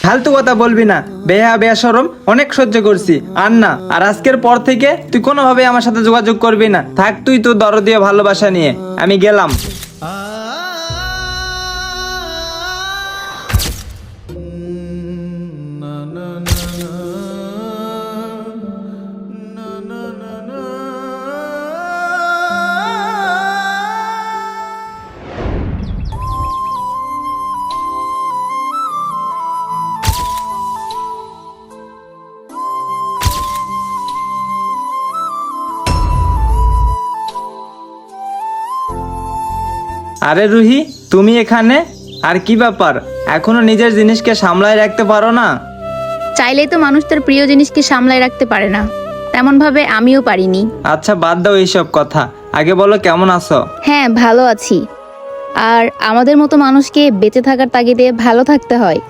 ফালতু কথা বলবি না। বেহা বেশরম অনেক সহ্য করছি, আর না। আর আজকের পর থেকে তুই কোনোভাবে আমার সাথে যোগাযোগ করবি না। থাক তুই তোর দরদীয় ভালোবাসা নিয়ে, আমি গেলাম। আরে রুহি, তুমি এখানে? আর কি ব্যাপার, এখনো নিজের জিনিসকে সামলায় রাখতে পারো না? চাইলেই তো মানুষ তার প্রিয় জিনিসকে সামলায় রাখতে পারে না, তেমন ভাবে আমিও পারিনি। আচ্ছা বাদ দাও এইসব কথা, আগে বলো কেমন আছো? হ্যাঁ, ভালো আছি। আর আমাদের মতো মানুষকে বেঁচে থাকার তাগিদে ভালো থাকতে হয়।